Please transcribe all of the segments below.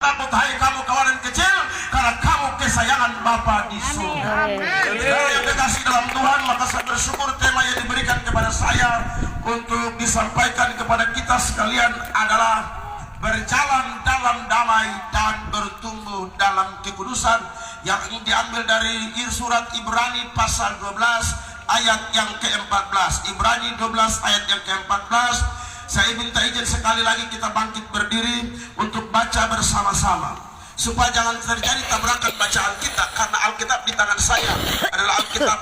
takut hai kamu kawanan kecil, karena kamu kesayangan Bapa di surga. Yang dikasih dalam Tuhan, maka saya bersyukur tema yang diberikan kepada saya untuk disampaikan kepada kita sekalian adalah berjalan dalam damai dan bertumbuh dalam kekudusan, yang diambil dari surat Ibrani pasal 12 ayat yang ke-14. Ibrani 12 ayat yang ke-14. Saya minta izin sekali lagi kita bangkit berdiri untuk baca bersama-sama, supaya jangan terjadi tabrakan bacaan kita, karena Alkitab di tangan saya adalah Alkitab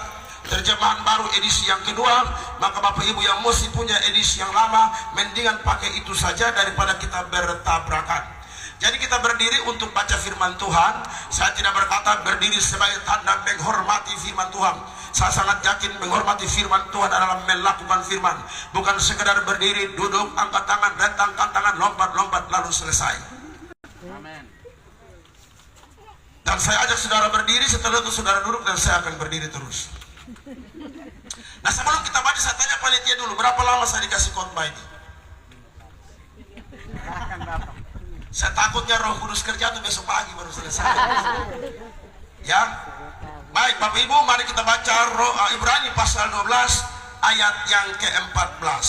terjemahan baru edisi yang kedua. Maka Bapak Ibu yang mesti punya edisi yang lama, mendingan pakai itu saja daripada kita bertabrakan. Jadi kita berdiri untuk baca firman Tuhan. Saya tidak berkata berdiri sebagai tanda menghormati firman Tuhan. Saya sangat yakin menghormati firman Tuhan adalah melakukan firman, bukan sekedar berdiri, duduk, angkat tangan, rentangkan tangan, lompat-lompat lalu selesai. Amen. Dan saya ajak saudara berdiri, setelah itu saudara duduk dan saya akan berdiri terus. Nah, sebelum kita baca, saya tanya panitia dulu, berapa lama saya dikasih khotbah ini? Saya takutnya Roh Kudus kerja tuh besok pagi baru selesai. Ya, baik Bapak Ibu, mari kita baca Ibrani pasal 12 ayat yang ke-14.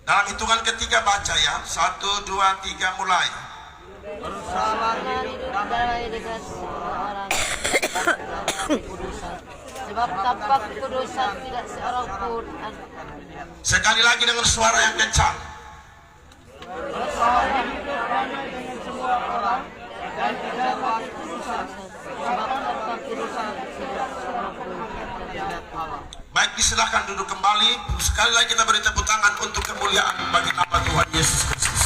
Dalam hitungan ketiga baca ya, 1, 2, 3 mulai. Sebab tanpa kekudusan tidak seorang pun. Sekali lagi dengan suara yang kencang. Baik, disilahkan duduk kembali. Sekali lagi kita beri tepuk tangan untuk kemuliaan bagi nama Tuhan Yesus Kristus.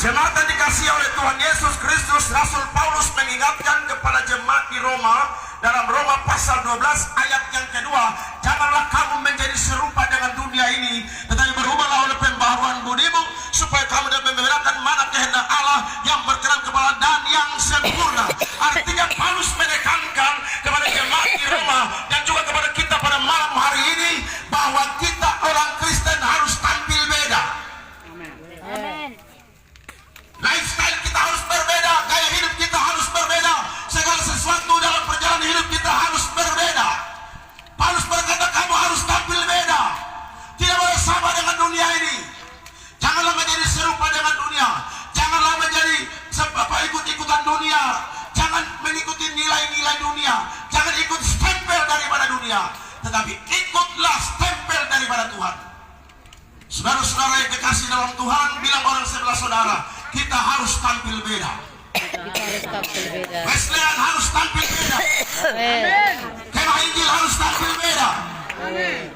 Jemaat yang dikasihi oleh Tuhan Yesus Kristus, Rasul Paulus mengingatkan kepada jemaat di Roma dalam Roma pasal 12 ayat yang kedua, janganlah kamu menjadi serupa dengan dunia ini, tetapi berubahlah oleh pembaharuan budimu, supaya kamu dapat membedakan mana kehendak Allah yang berkenan kepada dan yang sempurna. Artinya Paulus menekankan kepada jemaat di Roma dan juga kepada kita pada malam hari ini bahwa kita orang Kristen harus tampil beda. Amin. Lifestyle kita harus berbeda, gaya hidup kita harus berbeda, segala sesuatu dalam perjalanan hidup kita harus berbeda. Paulus berkata kamu harus tampil beda, tidak boleh sama dengan dunia ini. Janganlah menjadi serupa dengan dunia, janganlah menjadi ikut-ikutan dunia, jangan mengikuti nilai-nilai dunia, jangan ikut stempel daripada dunia, tetapi ikutlah stempel daripada Tuhan. Saudara-saudara yang kekasih dalam Tuhan, bilang orang sebelah saudara, kita harus tampil beda. Wesleyan harus tampil beda. Amin. Kemah Injil harus tampil beda.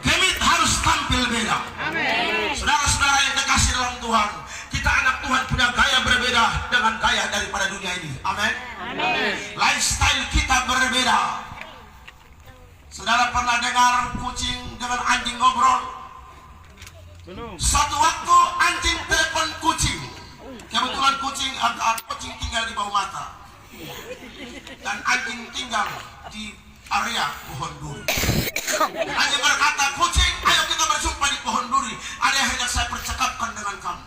Kemit harus tampil beda. Saudara-saudara yang kekasih dalam Tuhan, kita anak Tuhan punya gaya berbeda dengan gaya daripada dunia ini. Amin. Lifestyle kita berbeda. Saudara pernah dengar kucing dengan anjing ngobrol? Suatu waktu anjing telepon kucing. Kebetulan kucing tinggal di bawah mata dan anjing tinggal di area pohon duri. Anjing berkata, kucing, ayo kita berjumpa di pohon duri, ada yang hendak saya percakapkan dengan kamu.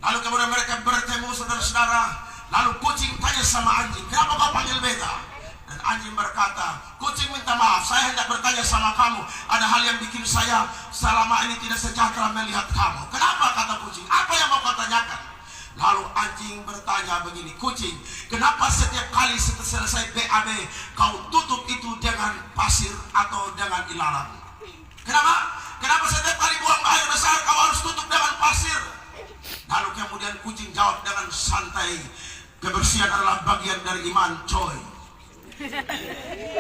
Lalu kemudian mereka bertemu, saudara-saudara. Lalu kucing tanya sama anjing, kenapa kau panggil beta? Dan anjing berkata, kucing minta maaf, saya hendak bertanya sama kamu, ada hal yang bikin saya selama ini tidak sejahtera melihat kamu. Kenapa? Kata kucing, apa yang mau kau tanyakan? Lalu anjing bertanya begini, kucing, kenapa setiap kali selesai BAB kau tutup itu dengan pasir atau dengan ilalang? Kenapa? Kenapa setiap kali buang air besar kau harus tutup dengan pasir? Lalu kemudian kucing jawab dengan santai, kebersihan adalah bagian dari iman, coy.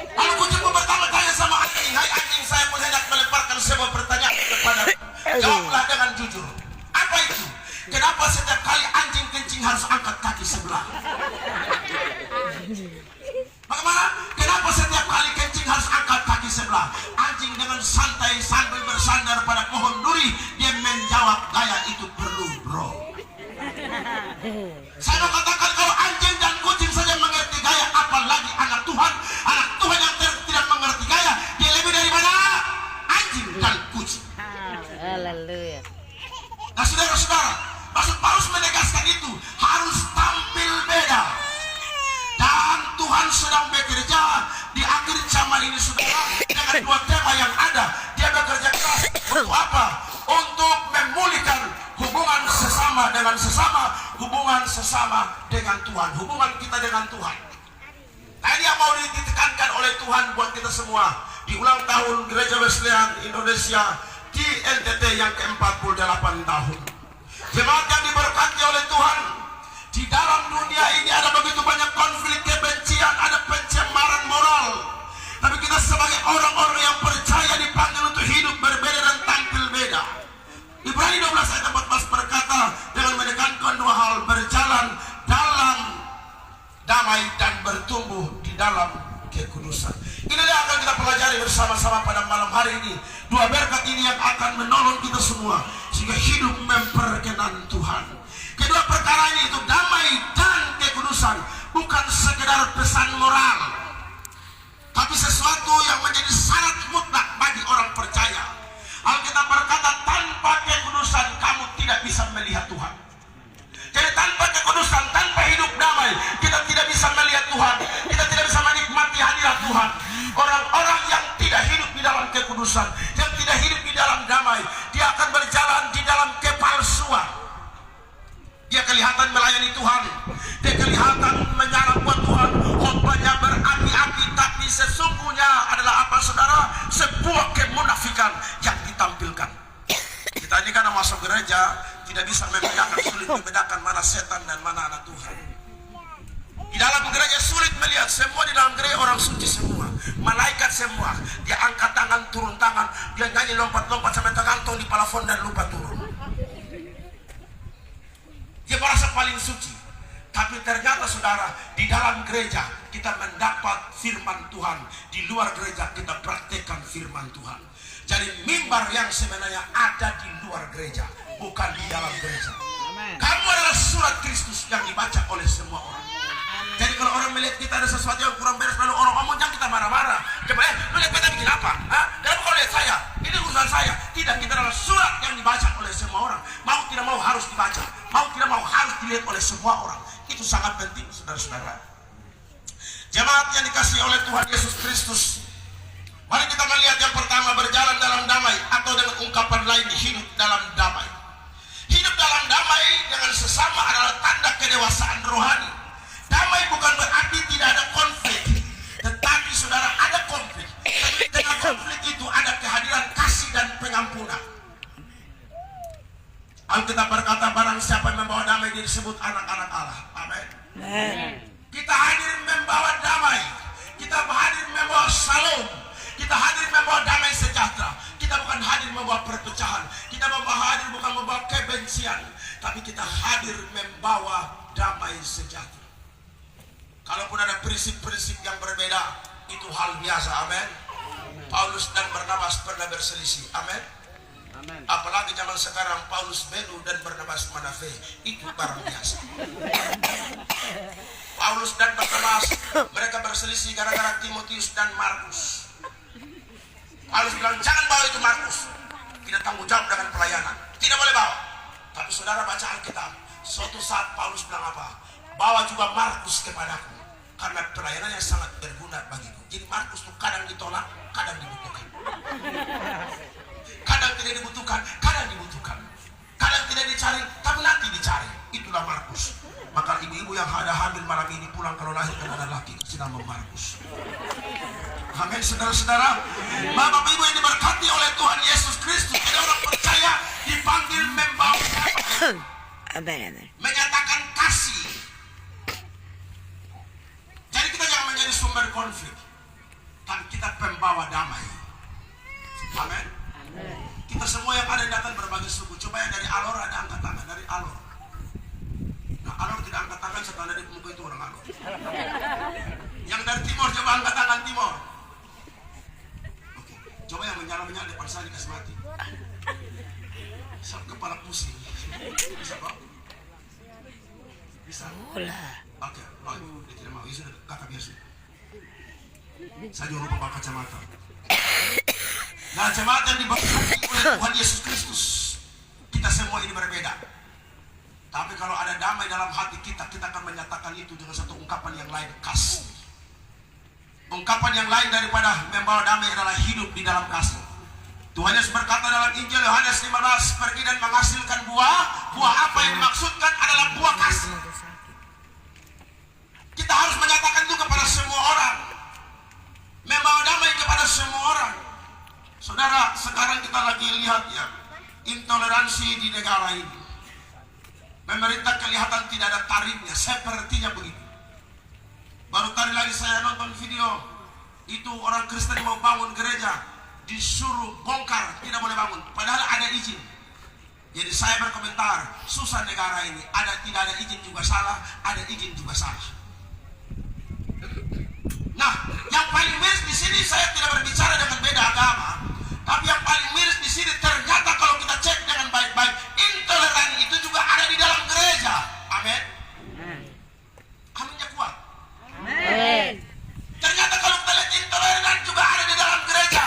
Lalu kucing pun bertanya sama anjing, hai anjing, saya pun hendak melemparkan sebuah pertanyaan kepada, jawablah dengan jujur. Apa itu? Kenapa setiap kali anjing kencing harus angkat kaki sebelah? Bagaimana? Kenapa setiap kali kencing harus angkat kaki sebelah? Anjing dengan santai sambil bersandar pada pohon duri, dia menjawab, gaya itu perlu, bro. Saya mau katakan, kalau anjing dan kucing saja mengerti gaya, apalagi anak Tuhan yang tidak mengerti gaya, dia lebih daripada anjing dan kucing. Haleluya. Nah, saudara-saudara, maksud Paulus menegaskan kekudusaan itu harus tampil beda. Dan Tuhan sedang bekerja di akhir zaman ini, saudara, dengan dua tema yang ada. Dia bekerja keras untuk apa? Untuk memulihkan hubungan sesama dengan sesama, hubungan sesama dengan Tuhan, hubungan kita dengan Tuhan. Nah, ini yang mau ditekankan oleh Tuhan buat kita semua di ulang tahun Gereja Wesleyan Indonesia di NTT yang ke-48 tahun. Jemaat yang diberkati oleh Tuhan, di dalam dunia ini ada begitu banyak konflik kebencian, ada pencemaran moral. Tapi kita sebagai orang-orang yang percaya dipanggil untuk hidup berbeda dan tampil beda. Ibrani 12 ayat 14 berkata, dengan menekankan dua hal, berjalan dalam damai dan bertumbuh di dalam kekudusan. Inilah yang akan kita pelajari bersama-sama pada malam hari ini. Dua berkat ini yang akan menolong kita semua sehingga hidup memperkenan Tuhan. Kedua perkara ini itu damai dan kekudusan, bukan sekedar pesan moral, tapi sesuatu yang menjadi syarat mutlak bagi orang percaya. Alkitab berkata, tanpa kekudusan kamu tidak bisa melihat Tuhan. Jadi tanpa kekudusan, tanpa hidup damai, kita tidak bisa melihat Tuhan, kita tidak bisa menikmati hadirat Tuhan. Orang-orang yang tidak hidup di dalam kekudusan, yang tidak hidup di dalam damai, dia akan berjalan di dalam kepalsuan. Dia kelihatan melayani Tuhan, dia kelihatan menyalak buat Tuhan, khotbahnya berapi-api, tapi sesungguhnya adalah apa, saudara? Sebuah kemunafikan yang ditampilkan. Kita ini karena masuk gereja tidak bisa membedakan, sulit membedakan mana setan dan mana anak Tuhan. Di dalam gereja sulit melihat, semua di dalam gereja orang suci semua, malaikat semua. Dia angkat tangan, turun tangan, dia nyanyi lompat-lompat sampai tergantung di plafon dan lupa turun. Dia merasa paling suci. Tapi ternyata, saudara, di dalam gereja kita mendapat firman Tuhan, di luar gereja kita praktekkan firman Tuhan. Jadi mimbar yang sebenarnya ada di luar gereja, bukan di dalam gereja. Kamu adalah surat Kristus yang dibaca oleh semua orang. Jadi kalau orang melihat kita ada sesuatu yang kurang beres, lalu orang ngomong, jangan kita marah-marah. Coba lu lihat kita bikin apa? Dan kalau lihat saya, ini urusan saya. Tidak, kita adalah surat yang dibaca oleh semua orang. Mau tidak mau harus dibaca, mau tidak mau harus dilihat oleh semua orang. Itu sangat penting, saudara-saudara. Jemaat yang dikasihi oleh Tuhan Yesus Kristus, mari kita melihat yang pertama, berjalan dalam damai, atau dengan ungkapan lain, hidup dalam damai. Hidup dalam damai dengan sesama adalah tanda kedewasaan rohani. Damai bukan berarti tidak ada konflik, tetapi saudara, ada konflik. Tapi dengan konflik itu ada kehadiran kasih dan pengampunan. Alkitab berkata, barang siapa yang membawa damai dia disebut anak-anak Allah. Amin. Kita hadir membawa damai, kita hadir membawa shalom, kita hadir membawa damai sejahtera. Kita bukan hadir membawa perpecahan, kita hadir bukan membawa kebencian, tapi kita hadir membawa damai sejahtera. Kalaupun ada prinsip-prinsip yang berbeda, itu hal biasa. Amin. Paulus dan Barnabas pernah berselisih. Amin. Apalagi zaman sekarang, Paulus belu dan Barnabas manafe, itu barang biasa. Paulus dan Barnabas, mereka berselisih gara-gara Timotius dan Markus. Paulus bilang, jangan bawa itu Markus, tidak tanggung jawab dengan pelayanan, tidak boleh bawa. Tapi saudara baca Alkitab, suatu saat Paulus bilang apa? Bawa juga Markus kepadaku, karena pelayanannya sangat berguna bagiku. Jadi Markus itu kadang ditolak, kadang dibutuhkan. Kadang tidak dibutuhkan, kadang dibutuhkan. Kadang tidak dicari, tapi nanti dicari. Itulah Markus. Maka ibu-ibu yang ada hamil malam ini pulang kalau lahirkan anak laki, sedang Markus. Amin, saudara-saudara. Bapak ibu yang diberkati oleh Tuhan Yesus Kristus, ada orang percaya dipanggil membawa menyatakan kasih. Jadi kita jangan menjadi sumber konflik, tapi kita pembawa damai. Amin. Kita semua yang ada yang datang berbagai suku. Coba yang dari Alor ada angkat tangan, dari Alor. Nah, Alor tidak angkat tangan, setelah dari muka itu orang Alor. Yang dari Timor coba angkat tangan Timor. Oke, coba yang menyala-menyala depan saya dikasih mati. Sampai kepala pusing. Bisa Pak? Bisa? Oke, dia tidak mau. Sudah kakak biasa. Saya juga lupa pakai kacamata. Nah, jemaat yang diberkati oleh Tuhan Yesus Kristus, kita semua ini berbeda. Tapi kalau ada damai dalam hati kita, kita akan menyatakan itu dengan satu ungkapan yang lain, kasih. Ungkapan yang lain daripada membawa damai adalah hidup di dalam kasih. Tuhan Yesus berkata dalam Injil Yohanes 15, pergi dan menghasilkan buah. Buah apa yang dimaksudkan adalah buah kasih. Kita harus menyatakan itu kepada semua orang, membawa damai kepada semua orang. Saudara, sekarang kita lagi lihat ya, intoleransi di negara ini. Pemerintah kelihatan tidak ada tarifnya, sepertinya begitu. Baru tadi lagi saya nonton video, itu orang Kristen mau bangun gereja, disuruh bongkar, tidak boleh bangun, padahal ada izin. Jadi saya berkomentar, susah negara ini, tidak ada izin juga salah, ada izin juga salah. Nah, yang paling miris di sini saya tidak berbicara dengan beda agama, tapi yang paling miris di sini ternyata kalau kita cek dengan baik-baik, intoleran itu juga ada di dalam gereja. Amin. Aminnya kuat. Amin. Ternyata kalau kita lihat intoleran juga ada di dalam gereja.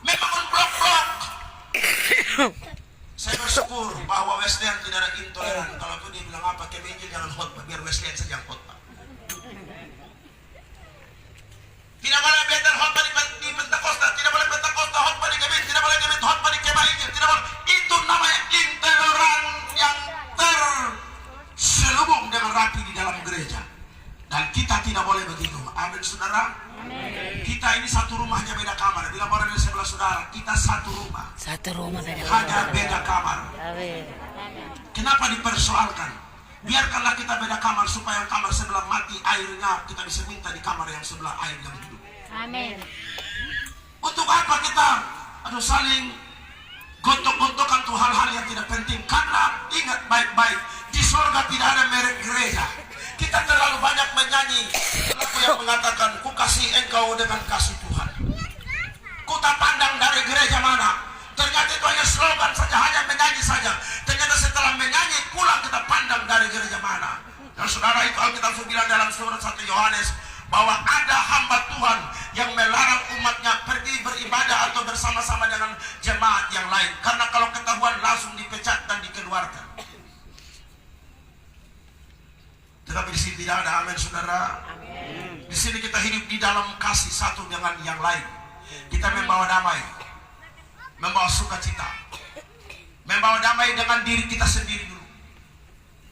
Memang blok-blok. Saya bersyukur bahwa Wesleyan tidak ada intoleran. Kalau itu dia bilang apa, Kemenjil jangan khotbah, biar Wesleyan saja yang khotbah. Tidak boleh Bethel khotbah di Pentakosta, tidak boleh Pentakosta khotbah di Gebet, tidak boleh Gebet khotbah di Kemah Injil, tidak boleh. Itu namanya intoleran yang terselubung dengan rapi di dalam gereja. Dan kita tidak boleh begitu. Amin, saudara. Amin. Kita ini satu rumahnya beda kamar. Bila orang di sebelah saudara, kita satu rumah. Satu rumah beda Hanya beda kamar. Amin. Kenapa dipersoalkan? Biarkanlah kita beda kamar supaya kamar sebelah mati airnya, kita bisa minta di kamar yang sebelah air yang hidup. Amin. Untuk apa kita saling gontok-gontokan tuh hal-hal yang tidak penting? Karena ingat baik-baik, di sorga tidak ada merek gereja. Kita terlalu banyak menyanyi lagu yang mengatakan, ku kasih engkau dengan kasih Tuhan. Ku tak pandang dari gereja mana. Ternyata itu hanya slogan saja, hanya menyanyi saja. Ternyata setelah menyanyi pulang kita pandang dari gereja mana. Dan saudara, itu Alkitab bilang dalam surat 1 Yohanes bahwa ada hamba Tuhan yang melarang umatnya pergi beribadah atau bersama-sama dengan jemaat yang lain. Karena kalau ketahuan langsung dipecat dan dikeluarkan. Tetapi di sini tidak ada, amin saudara. Amin. Di sini kita hidup di dalam kasih satu dengan yang lain. Kita membawa damai, membawa sukacita, membawa damai dengan diri kita sendiri dulu.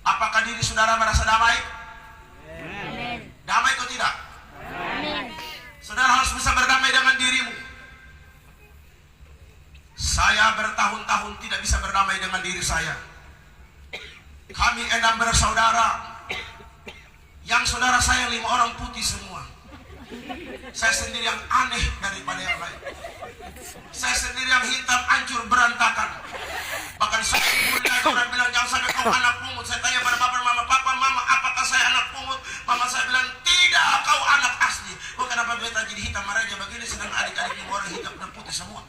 Apakah diri saudara merasa damai? Amin. Damai atau tidak? Amin. Saudara harus bisa berdamai dengan dirimu. Saya bertahun-tahun tidak bisa berdamai dengan diri saya. Kami 6 bersaudara. Yang saudara saya 5 orang putih semua. Saya sendiri yang aneh daripada yang lain. Saya sendiri yang hitam, hancur, berantakan. Bahkan saya mulia orang bilang jangan sampai kau anak pungut. Saya tanya pada bapak, mama, papa, mama, apakah saya anak pungut? Mama saya bilang tidak, kau anak asli. Kok kenapa beta jadi hitam maraja begini sedang adik-adik 5 orang hitam dan putih semua?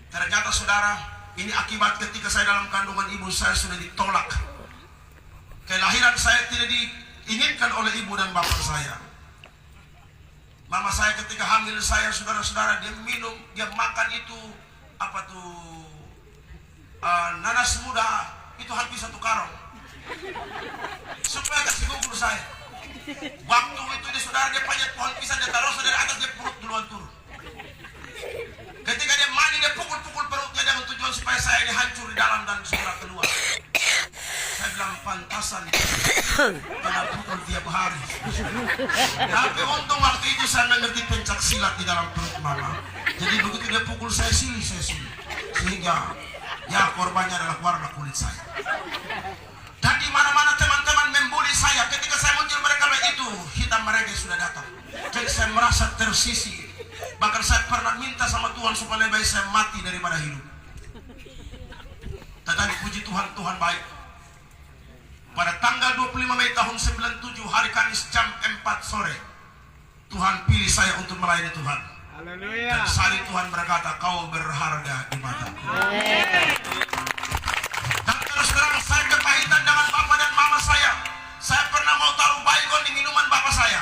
Ternyata saudara, ini akibat ketika saya dalam kandungan ibu saya sudah ditolak. Kelahiran saya tidak diinginkan oleh ibu dan bapak saya. Mama saya ketika hamil saya, saudara-saudara, dia minum, dia makan itu nanas muda, itu hampir 1 karung supaya kasih gugur saya. Waktu itu dia saudara, dia panjat pohon pisang, dia taruh dari atas, dia perut duluan turun. Ketika dia mandi, dia pukul-pukul perutnya dengan tujuan supaya saya ini hancur di dalam dan segera keluar. Saya bilang pantasan kena pukul tiap hari. Tapi untung waktu itu saya mengerti pencak silat di dalam perut mama. Jadi begitu dia pukul saya sini. Sehingga ya korbannya adalah warna kulit saya. Dan di mana-mana teman-teman membuli saya. Ketika saya muncul mereka itu hitam mereka sudah datang. Jadi saya merasa tersisih. Bahkan saya pernah minta sama Tuhan supaya lebih baik saya mati daripada hidup. Tetapi puji Tuhan, Tuhan baik. Pada tanggal 25 Mei tahun 97 hari Kamis jam 4 sore, Tuhan pilih saya untuk melayani Tuhan. Haleluya. Dan saat itu Tuhan berkata, kau berharga di mataku. Dan terus terang saya kepahitan dengan bapak dan mama saya. Saya pernah mau taruh baygon di minuman bapak saya.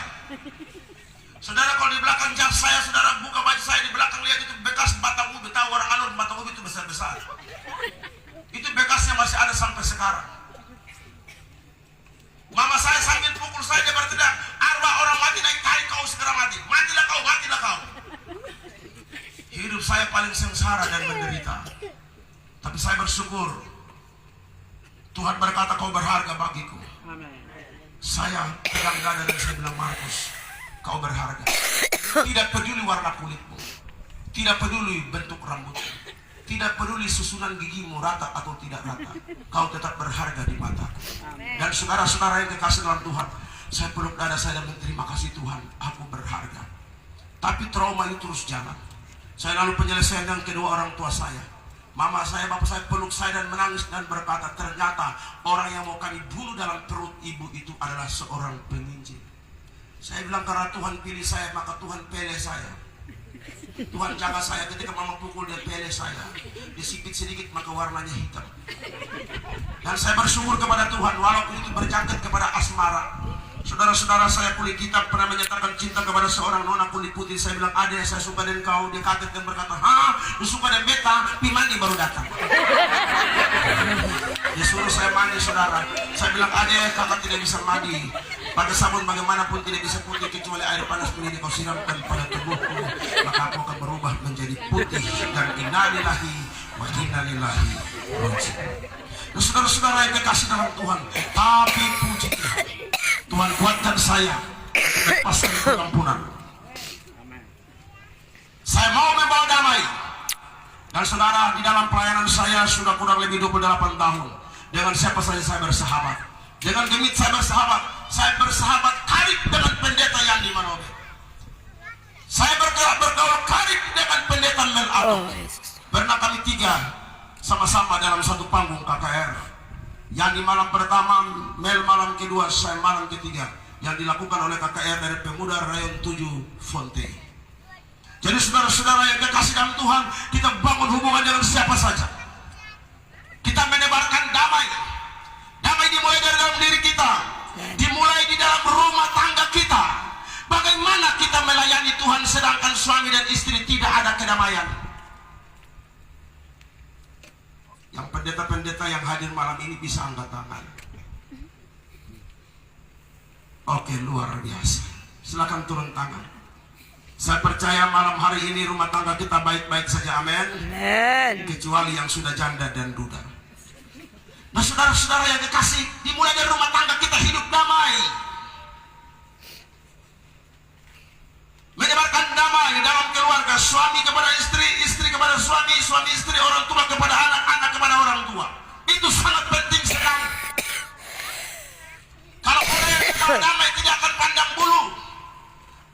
Saudara, kalau di belakang jam saya, saudara buka baju saya, di belakang lihat itu bekas batang ubi. Tahu orang alur batang ubi itu besar-besar. Itu bekasnya masih ada sampai sekarang. bersyukur. Tuhan berkata kau berharga bagiku. Saya pegang dada dan saya bilang, Markus, kau berharga. Tidak peduli warna kulitmu, tidak peduli bentuk rambutmu, tidak peduli susunan gigimu rata atau tidak rata, kau tetap berharga di mataku. Dan saudara-saudara yang kekasih dalam Tuhan, saya peluk dada saya dan berterima kasih, Tuhan, aku berharga. Tapi trauma itu terus jalan. Saya lalu penyelesaian dengan kedua orang tua saya. Mama saya, bapak saya peluk saya dan menangis dan berkata, ternyata orang yang mau kami bunuh dalam perut ibu itu adalah seorang penginjil. Saya bilang, karena Tuhan pilih saya, maka Tuhan pilih saya. Tuhan jaga saya. Ketika mama pukul, dia pilih saya. Disipit sedikit maka warnanya hitam. Dan saya bersyukur kepada Tuhan, walaupun itu berjangkit kepada asmara. Saudara-saudara saya kulit hitam pernah menyatakan cinta kepada seorang nona kulit putih. Saya bilang, adek, saya suka dengan kau. Dia kaget dan berkata, hah, lu suka dengan beta? Pi mandi baru datang. Dia suruh saya mandi, saudara. Saya bilang, adek, kakak tidak bisa mandi. Pakai sabun bagaimanapun tidak bisa putih kecuali air panas ini kau siramkan pada tubuhku, maka aku akan berubah menjadi putih. Dan innalillahi wa inna ilaihi raji'un. Dan saudara-saudara yang kekasih dalam Tuhan, tapi puji Tuhan kuatkan saya, lepaskan pengampunan. Saya mau membawa damai. Dan saudara, di dalam pelayanan saya sudah kurang lebih 28 tahun. Dengan siapa saja saya bersahabat. Dengan Gemit saya bersahabat. Saya bersahabat karib dengan pendeta Yandi Manobe. Saya bergaul karib dengan pendeta Mel Ato. Pernah kami tiga sama-sama dalam satu panggung KKR. Yang di malam pertama, Mel malam kedua, saya malam ketiga. Yang dilakukan oleh KKR dari Pemuda Rayon 7 Fonte. Jadi saudara-saudara yang kekasih dalam Tuhan, kita bangun hubungan dengan siapa saja. Kita menebarkan damai. Damai dimulai dari dalam diri kita, dimulai di dalam rumah tangga kita. Bagaimana kita melayani Tuhan sedangkan suami dan istri tidak ada kedamaian? Yang pendeta-pendeta yang hadir malam ini bisa angkat tangan. Oke, luar biasa. Silakan turun tangan. Saya percaya malam hari ini rumah tangga kita baik-baik saja, amin. Kecuali yang sudah janda dan duda. Nah, saudara-saudara yang kekasih, dimulai dari rumah tangga kita hidup damai. Menyebarkan damai dalam keluarga, suami kepada istri, istri kepada suami, suami istri, orang tua kepada anak, anak kepada orang tua. Itu sangat penting sekali. Kalau orang yang membawa damai tidak akan pandang bulu.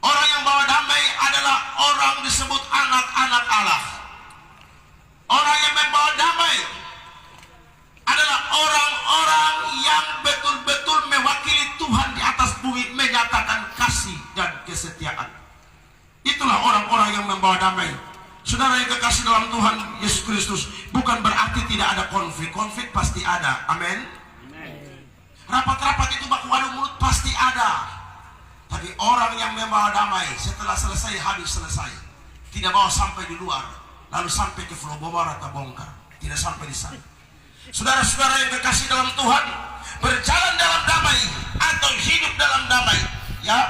Orang yang bawa damai adalah orang disebut anak-anak Allah. Orang yang membawa damai adalah orang-orang yang betul-betul mewakili Tuhan di atas bumi, menyatakan kasih dan kesetiaan. Itulah orang-orang yang membawa damai. Saudara yang kekasih dalam Tuhan Yesus Kristus, bukan berarti tidak ada konflik. Konflik pasti ada, amin. Rapat-rapat itu baku adu mulut pasti ada. Tapi orang yang membawa damai, setelah selesai, habis selesai, tidak bawa sampai di luar, lalu sampai ke Pulau Bogor atau bongkar, tidak sampai di sana. Saudara-saudara yang kekasih dalam Tuhan, berjalan dalam damai atau hidup dalam damai, ya.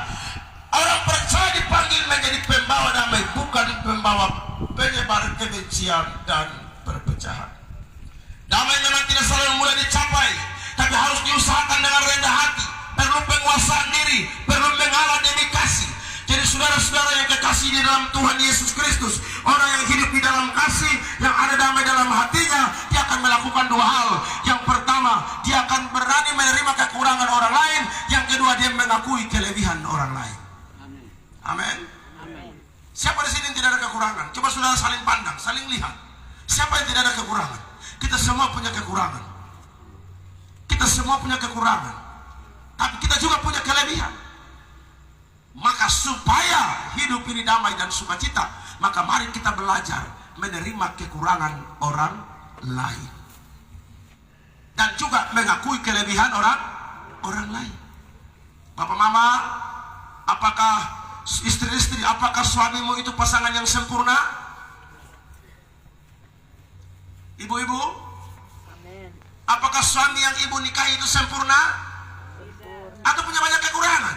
Orang percaya dipanggil menjadi pembawa damai, bukan pembawa penyebar kebencian dan perpecahan. Damai memang tidak selalu mudah dicapai, tapi harus diusahakan dengan rendah hati. Perlu penguasaan diri, perlu mengalah demi kasih. Jadi saudara-saudara yang kekasih di dalam Tuhan Yesus Kristus, orang yang hidup di dalam kasih, yang ada damai dalam hatinya, dia akan melakukan dua hal. Yang pertama, dia akan berani menerima kekurangan orang lain. Yang kedua, dia mengakui kelebihan orang lain. Amin. Siapa di sini yang tidak ada kekurangan? Coba saudara saling pandang, saling lihat. Siapa yang tidak ada kekurangan? Kita semua punya kekurangan. Kita semua punya kekurangan. Tapi kita juga punya kelebihan. Maka supaya hidup ini damai dan sukacita, maka mari kita belajar menerima kekurangan orang lain. Dan juga mengakui kelebihan orang lain. Bapak mama, apakah istri-istri, apakah suamimu itu pasangan yang sempurna? Ibu-ibu, apakah suami yang ibu nikahi itu sempurna? Atau punya banyak kekurangan?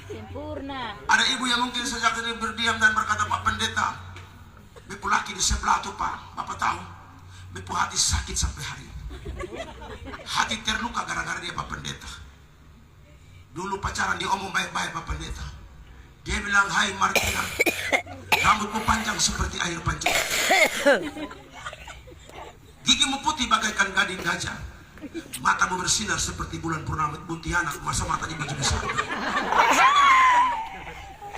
Sempurna. Ada ibu yang mungkin sejak ini berdiam dan berkata, Pak Pendeta, bipu laki di sebelah tuh Pak, Bapak tahu, Bepu hati sakit sampai hari ini. Hati terluka gara-gara dia Pak Pendeta. Dulu pacaran dia omong baik-baik Pak Pendeta. Dia bilang, hai Martina, rambutmu panjang seperti air pancing. Gigimu putih bagaikan gading gajah. Matamu bersinar seperti bulan purnama Pontianak. Masa matanya begitu besar.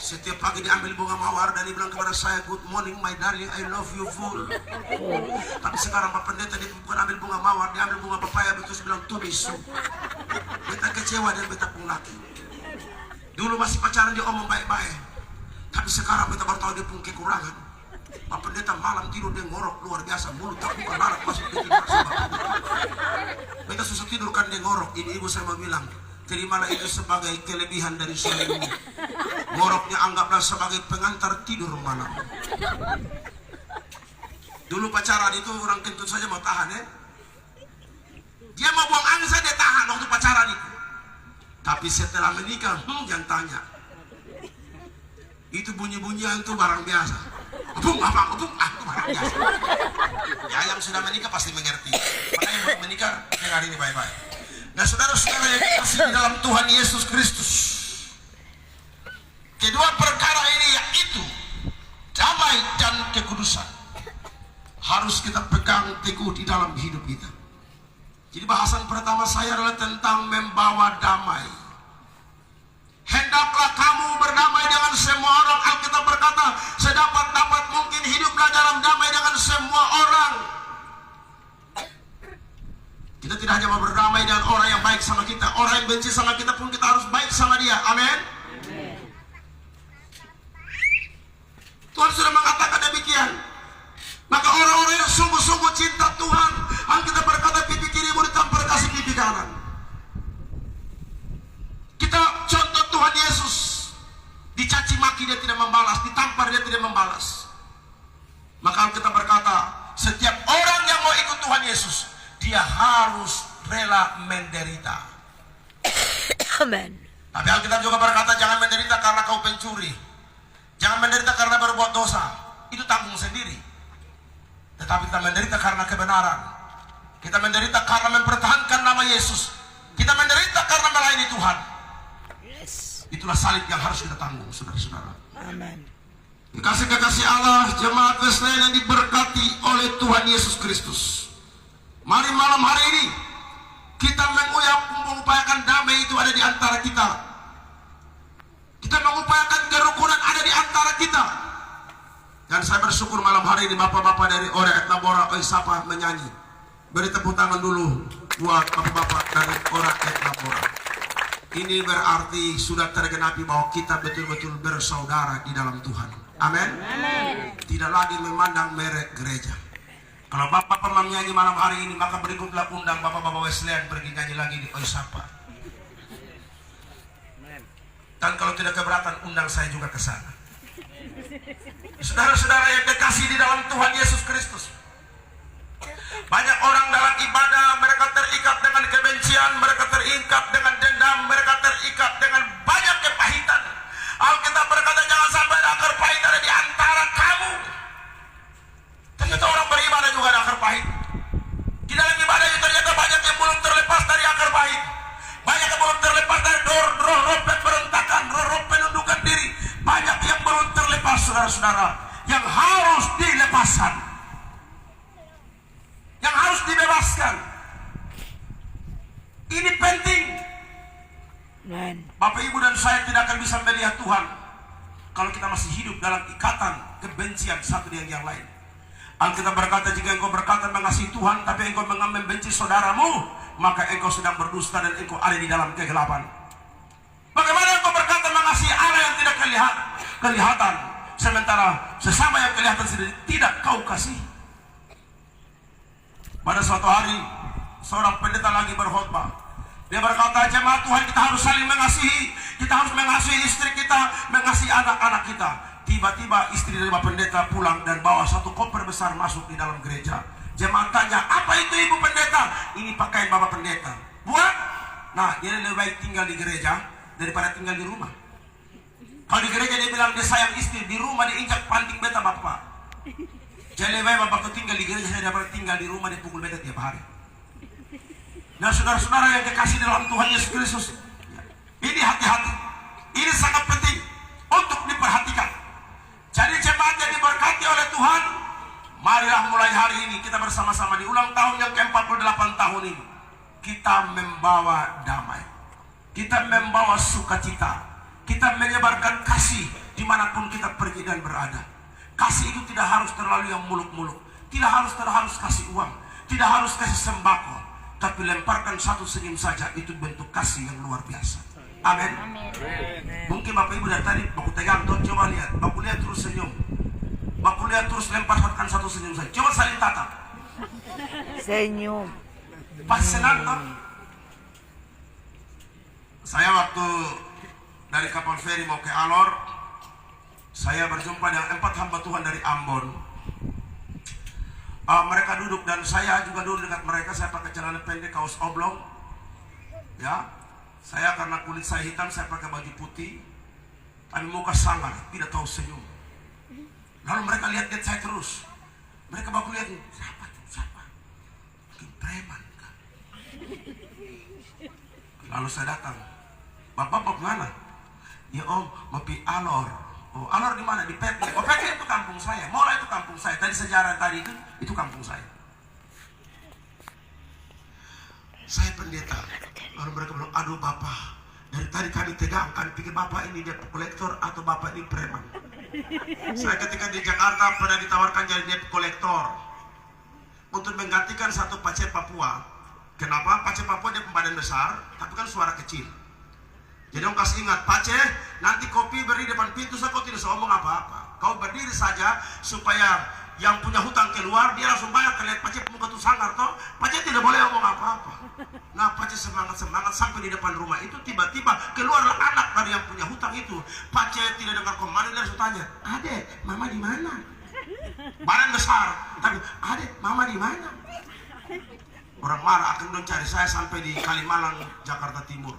Setiap pagi diambil bunga mawar dan dia bilang kepada saya, good morning my darling, I love you full. Tapi sekarang Pak Pendeta dia bukan ambil bunga mawar, dia ambil bunga pepaya, terus bilang tumisu. Beta kecewa dan beta pun laki. Dulu masih pacaran dia omong baik-baik, tapi sekarang beta baru tahu dia pun kekurangan. Pak Pendeta malam tidur dia ngorok luar biasa, mulut terbuka lalat masuk ke tidur. Beta susah tidur kan dia ngorok. Ini ibu saya mau bilang, terimalah itu sebagai kelebihan dari suamimu. Ngoroknya anggaplah sebagai pengantar tidur malam. Dulu pacaran itu orang kentut saja mau tahan ya. Dia mau buang angin saja dia tahan waktu pacaran itu. Tapi setelah menikah, jangan tanya. Itu bunyi-bunyian itu barang biasa. Itu barang biasa. Ya yang sudah menikah pasti mengerti. Makanya yang belum menikah dengar ini baik-baik. Nah saudara-saudara yang dikasihi di dalam Tuhan Yesus Kristus, kedua perkara ini yaitu damai dan kekudusan harus kita pegang teguh di dalam hidup kita. Jadi bahasan pertama saya adalah tentang membawa damai. Hendaklah kamu berdamai dengan semua orang. Alkitab berkata, sedapat-dapat mungkin hiduplah dalam damai dengan semua orang. Kita tidak hanya mau berdamai dengan orang yang baik sama kita, orang yang benci sama kita pun kita harus baik sama dia. Amin. Tuhan sudah mengatakan demikian. Maka orang-orang yang sungguh-sungguh cinta Tuhan, Alkitab berkata pipi kirimu ditampar kasih pipi kanan. Kita contoh Tuhan Yesus, dicaci maki dia tidak membalas, ditampar dia tidak membalas. Maka Alkitab berkata, setiap orang yang mau ikut Tuhan Yesus, dia harus rela menderita. Amen. Tapi Alkitab juga berkata, jangan menderita karena kau pencuri, jangan menderita karena berbuat dosa, itu tanggung sendiri. Tetapi kita menderita karena kebenaran, kita menderita karena mempertahankan nama Yesus, kita menderita karena melayani Tuhan. Yes. Itulah salib yang harus kita tanggung, saudara-saudara. Amen. Kekasih-kekasih Allah, jemaat Wesleyan yang diberkati oleh Tuhan Yesus Kristus, mari malam hari ini kita mengupayakan damai itu ada di antara kita. Kita mengupayakan kerukunan ada di antara kita. Dan saya bersyukur malam hari ini bapak-bapak dari Ore Etnabora Oisapa menyanyi. Beri tepuk tangan dulu buat bapak-bapak dari Ore Etnabora. Ini berarti sudah tergenapi bahwa kita betul-betul bersaudara di dalam Tuhan. Amin. Tidak lagi memandang merek gereja. Kalau bapak menyanyi malam hari ini, maka berikutlah undang bapak-bapak Wesleyan pergi nyanyi lagi di Oisapa. Dan kalau tidak keberatan, undang saya juga ke sana. Saudara-saudara yang kekasih di dalam Tuhan Yesus Kristus, banyak orang dalam ibadah mereka terikat dengan kebencian, mereka terikat dengan dendam, mereka terikat dengan banyak kepahitan. Alkitab berkata jangan sampai ada akar pahit ada di antara kamu. Ternyata orang beribadah juga ada akar pahit. Di dalam ibadah itu ternyata banyak yang belum terlepas dari akar pahit, banyak yang belum terlepas dari roh pemberontakan, roh penundukan diri. Banyak yang belum terlepas, saudara-saudara, yang harus dilepaskan, yang harus dibebaskan. Ini penting. Amen. Bapak, Ibu, dan saya tidak akan bisa melihat Tuhan kalau kita masih hidup dalam ikatan kebencian satu dengan yang lain. Alkitab berkata, jika engkau berkata mengasihi Tuhan tapi engkau membenci saudaramu, maka engkau sedang berdusta dan engkau ada di dalam kegelapan. Bagaimana engkau berkata mengasihi Allah yang tidak kelihatan, sementara sesama yang kelihatan sendiri tidak kau kasih? Pada suatu hari, seorang pendeta lagi berkhotbah. Dia berkata, jemaat Tuhan, kita harus saling mengasihi. Kita harus mengasihi istri kita, mengasihi anak-anak kita. Tiba-tiba istri dari Bapak Pendeta pulang dan bawa satu koper besar masuk di dalam gereja. Jemaat tanya, apa itu Ibu Pendeta? Ini pakaian Bapak Pendeta. Buat? Nah, dia lebih baik tinggal di gereja daripada tinggal di rumah. Kalau di gereja dia bilang dia sayang istri, di rumah dia injak panting beta bapak. Jadi bapak tinggal di gereja, saya dapat tinggal di rumah dipukul beta tiap hari. Nah saudara-saudara yang dikasih dalam Tuhan Yesus Kristus, ini hati-hati, ini sangat penting untuk diperhatikan. Jadi jemaat yang diberkati oleh Tuhan, marilah mulai hari ini kita bersama-sama di ulang tahun yang ke-48 tahun ini, kita membawa damai, kita membawa sukacita, kita menyebarkan kasih dimanapun kita pergi dan berada. Kasih itu tidak harus terlalu yang muluk-muluk, tidak harus kasih uang, tidak harus kasih sembako, tapi lemparkan satu senyum saja, itu bentuk kasih yang luar biasa. Amin. Mungkin Bapak Ibu dari tadi baku tegang tuh, coba lihat, baku lihat terus senyum, baku lihat terus lemparkan satu senyum saja, coba saling tatap. Senyum. Pas senang toh. Saya waktu dari kapal feri mau ke Alor, saya berjumpa dengan 4 hamba Tuhan dari Ambon. Mereka duduk dan saya juga duduk dekat mereka. Saya pakai celana pendek, kaos oblong. Ya, saya karena kulit saya hitam, saya pakai baju putih. Tapi muka sangar, tidak tahu senyum. Lalu mereka lihat saya terus. Mereka baku lihat, siapa tuh, siapa? Mungkin preman kan? Lalu saya datang, bapak mana? Ya om, mau pi Alor. Oh, Alor di mana? Di Petli. Oh, Petli itu kampung saya. Mola itu kampung saya. Tadi sejarah tadi itu kampung saya. Saya pendeta. Lalu mereka bilang, aduh bapak, dari tadi kami tegangkan, pikir bapak ini debt kolektor atau bapak ini preman. Saya ketika di Jakarta pernah ditawarkan jadi debt kolektor untuk menggantikan satu Pace Papua. Kenapa? Pace Papua dia badan besar, tapi kan suara kecil. Jadi om kasih ingat, Pace, nanti kopi berdiri depan pintu, saya kau tidak usah ngomong apa-apa. Kau berdiri saja supaya yang punya hutang keluar, dia langsung bayar. Kalian Pace muka tuh sangar toh, Pace tidak boleh ngomong apa-apa. Nah Pace semangat sampai di depan rumah itu, tiba-tiba keluarlah anak dari yang punya hutang itu. Pace tidak dengar komandan, dia langsung tanya, Ade, mama di mana? Badan besar, tapi Ade, mama di mana? Orang marah akan mencari saya sampai di Kalimalang, Jakarta Timur.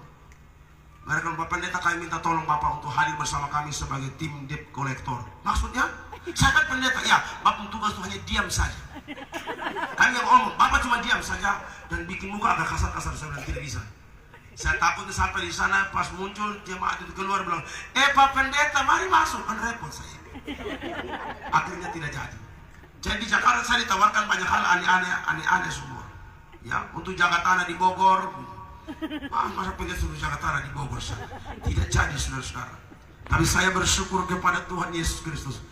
Mereka Bapak Pendeta, kami minta tolong Bapak untuk hadir bersama kami sebagai tim debt kolektor. Maksudnya, saya kan pendeta, ya Bapak tugas itu hanya diam saja. Kami yang ngomong, Bapak cuma diam saja dan bikin muka agak kasar-kasar, saya bilang tidak bisa. Saya takutnya sampai di sana pas muncul jemaat itu keluar bilang, Pak Pendeta mari masuk, kan repot saya. Akhirnya tidak jadi. Jadi di Jakarta saya ditawarkan banyak hal aneh-aneh semua. Ya, untuk jaga tanah di Bogor. Masa pengen suruh Jakarta di Bogor sana. Tidak jadi saudara-saudara. Tapi saya bersyukur kepada Tuhan Yesus Kristus.